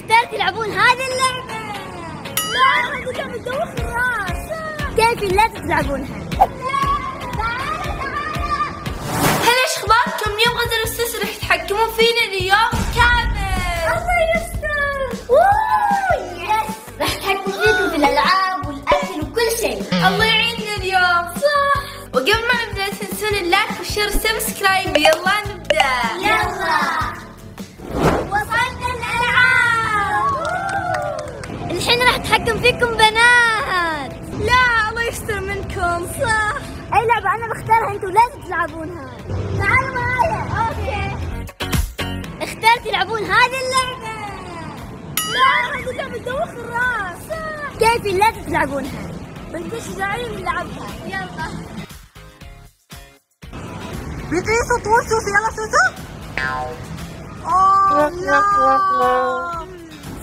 اختار تلعبون هذه اللعبة. لا هذه لعبة تدوخ الراس. كيف لا تلعبونها؟ هلا ايش اخباركم؟ اليوم غزل والسوسو رح يتحكمون فينا اليوم كامل. الله يستر. اوه يس، رح يتحكموا فيكم في الالعاب والاكل وكل شيء. الله يعيننا اليوم. صح. وقبل ما نبدا لا تنسون اللايك والشير والسبسكرايب. يلا نبدا. يلا وصلنا الالعاب. الحين راح اتحكم فيكم بنات. لا الله يستر منكم. صح. اي لعبة انا بختارها انتوا لازم تلعبونها. تعالوا معايا. اوكي. اختار تلعبون هذه اللعبة. لا هذه لعبة تدوخ الراس. كيف لا تلعبونها؟ بنكش زعيم نلعبها. يلا. بيقيسوا طول سوسو. يلا سوسو. اوه لا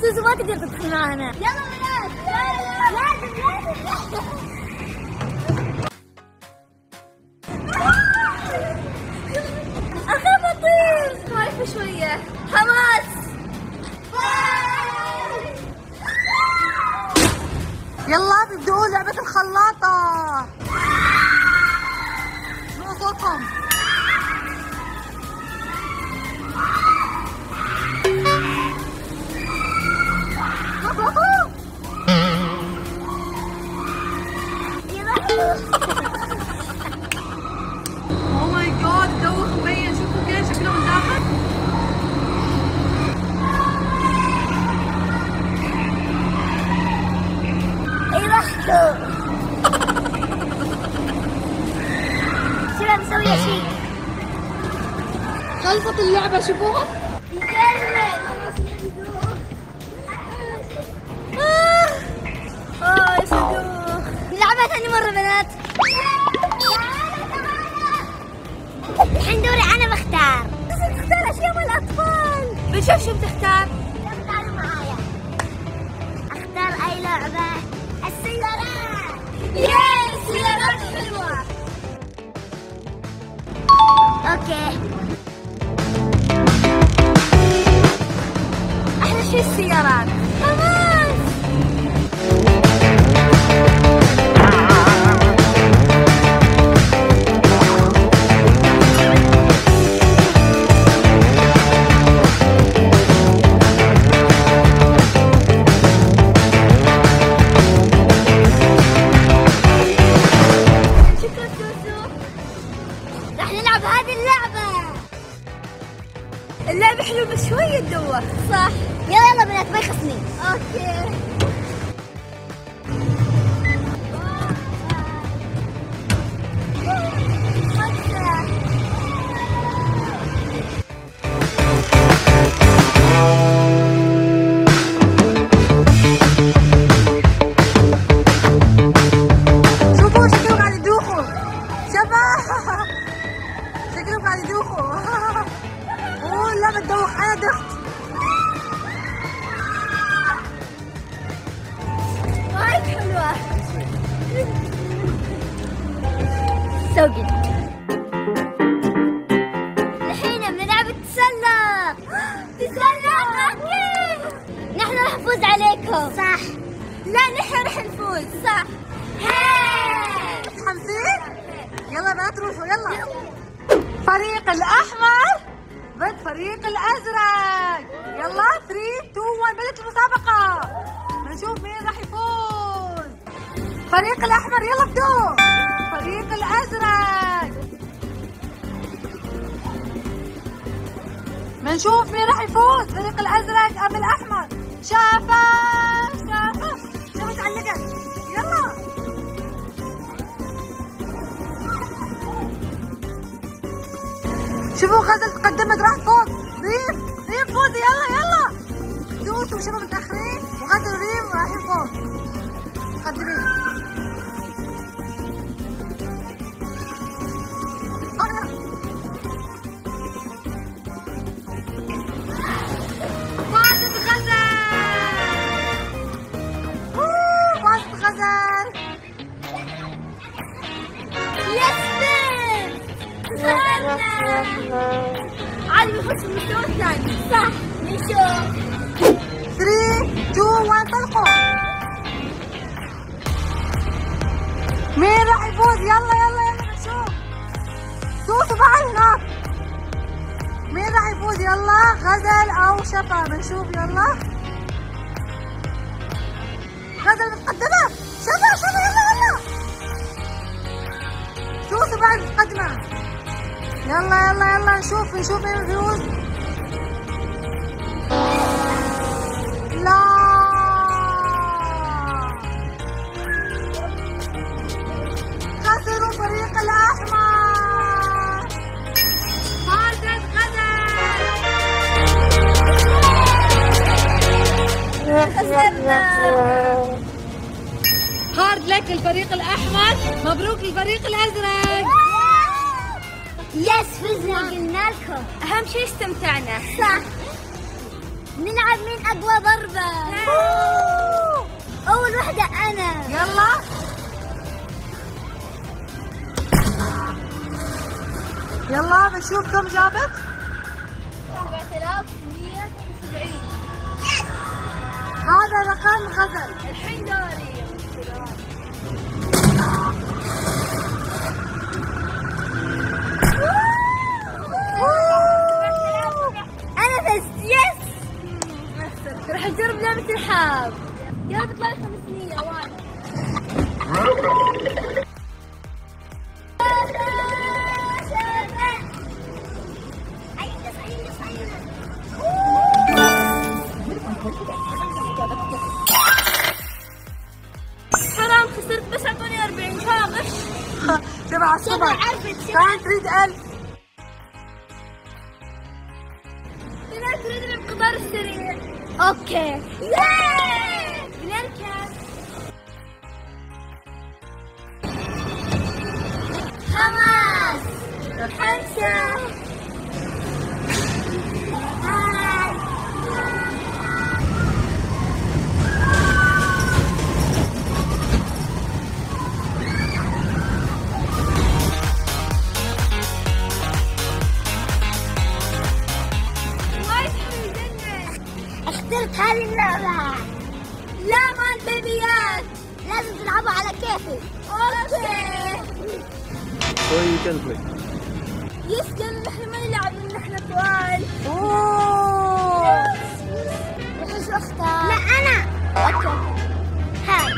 سوسو ما تقدر تدخل معنا. يلا بنات. لازم. اخاف اطير. خايفة شوية. حماس. يلا بيبدأوا لعبة الخلاطة. شنو صوتهم؟ اوه ماي جاد دوخ مبين. شوفوا كيف شكله من داخل. اي رحتوا. شباب مسوية شيء. خلصت اللعبة. شوفوها. يصدوخ. نلعبها ثاني مرة بنات. الحين دوري انا بختار. لازم تختار اشياء مال الاطفال. بنشوف شو بتختار. تعالوا معايا. اختار اي لعبة. السيارات. ياي سيارات حلوة. اوكي. احلى شيء السيارات. حماس. شكرا سوسو. راح نلعب هذه اللعبة. اللعبة حلوة بس شوية تدوخ. صح. يلا بنات ما يخصني. اوكي. شوفوا شكلهم قاعد يدوخوا. شباب شكلهم قاعد يدوخوا. اوه لا بتدوخ. انا دخت. وايد حلوة. So good. الحين بنلعب التسلق. تسلق. اوكي. نحن راح نفوز عليكم. صح. لا نحن رح نفوز. صح. متحمسين؟ يلا بنات روحوا. يلا. فريق الأحمر ضد فريق الأزرق. يلا 3 2 1 بدأت المسابقة. بنشوف مين راح يفوز. فريق الأحمر يلا ابدوا. فريق الأزرق. بنشوف مين راح يفوز. فريق الأزرق أم الأحمر. شافة تعلقت. يلا. شوفوا غزل تقدمت راح فوز. ريم فوزي. يلا دوسوا. شباب متأخرين وغزل وريم رايحين فوز. مقدمين. فازت غزل. فازت غزل. عادي بنخش في المستوى الثاني. صح. نشوف. شفا بنشوف. يلا غزل متقدمة. شفا يلا شوفوا بعد متقدمة. يلا نشوف مين الفيوز. لا خسروا فريق الأحمر. فازت غزل. هارد لك الفريق الأحمر، مبروك للفريق الأزرق. يس فزنا، قلنا لكم. أهم شيء استمتعنا. صح. نلعب مين أقوى ضربة. أول وحدة أنا. يلا بنشوف كم جابت. 4170. هذا رقم غزل. الحين دوري. أنا فزت. يس. راح نجرب لعبة الحاب. يلا تطلع لي 500 واحد. حرام خسرت، بس اعطوني 40. كان غش. تبع الصبح كانت تريد 1000. انا تريد الانقضاض السريع. أوكي. بنركب. 5. اخترت هذه اللعبة. لا مال بيبيات. لازم تلعبوا على كيفك. اوكي. So you can play. يسلم، نحن ما نلعب من نحن طوال. وش اختار؟ لا أنا. أوكي. هاي.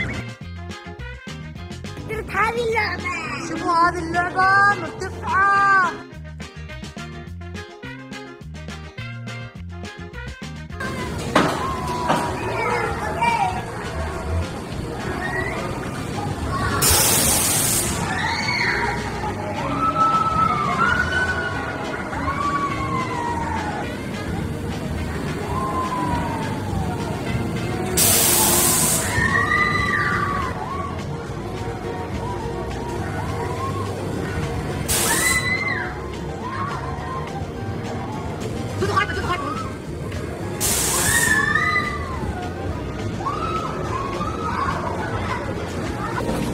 اخترت هذه اللعبة. شوفوا هذه اللعبة مرتفعة.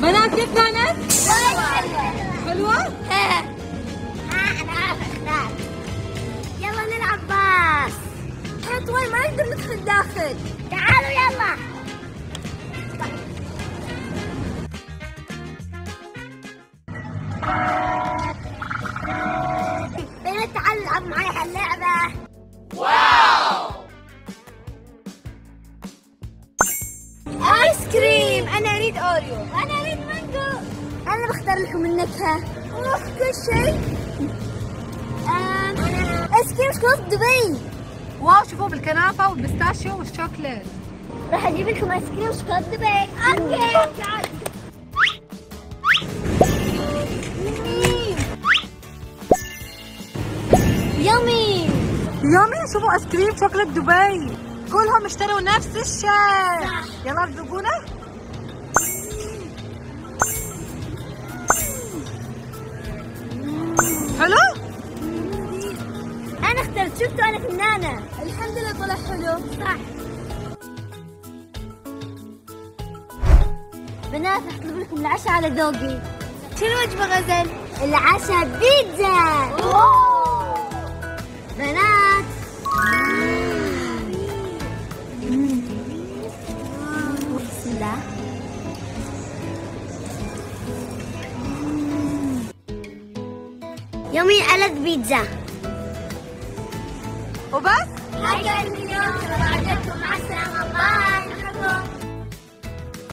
بنات كيف كانت؟ حلوة؟ أنا أعرف أختار. يلا نلعب باص. احنا طوال ما نقدر ندخل داخل. تعالوا يلا. بنات تعالوا نلعب معي هاللعبة. ايس كريم. انا اريد اوريو. أنا أريد مانجو. أنا بختار لكم النكهة. كل شيء. آيس كريم شوكولاتة دبي. واو شوفوا بالكنافة والبستاشيو والشوكليت. راح أجيب لكم آيس كريم شوكولاتة دبي. أوكي. تعال. يمي. شوفوا ايس كريم شوكليت دبي. كلهم اشتروا نفس الشيء. يلا ارزقونا. حلو؟ أنا اخترت. شفتوا أنا فنانة. الحمد لله طلع حلو. صح. بنات أطلب لكم العشاء على ذوقي. شنو وجبة غزل؟ العشاء بيتزا. بنات. بسم الله. يومي ألذ بيتزا. وبس؟ حاجة